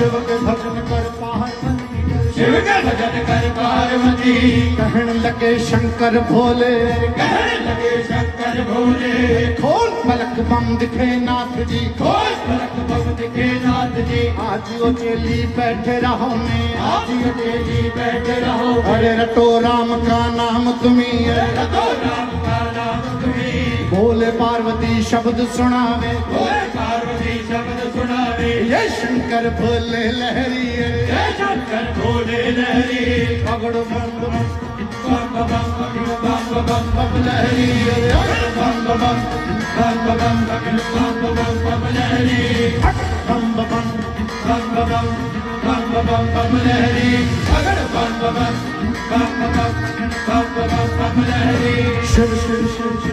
शिव के भजन कर पार्वती, शिव के भजन कर पार्वती, कहने लगे शंकर भोले, कहने लगे शंकर भोले, खोल पलक बम दिखे नाथ जी, खोल पलक बम दिखे नाथ जी, आज वो चेली बैठे रहो में, आज ये तेजी बैठे रहो, अरे रटो राम का नाम तुम्ही, रटो राम का नाम तुम्ही, भोले पार्वती शब्द सुनावे, भोले पार्वती शब्द सुनावे, ये शंकर भोले लहरी, जय शंकर भोले लहरी, पगड़ बम बम बम बम बम बम बम लहरी, बम बम बम बम बम बम लहरी, बम बम बम बम लहरी, अगर बम बम लहरी। शिव शिव शिव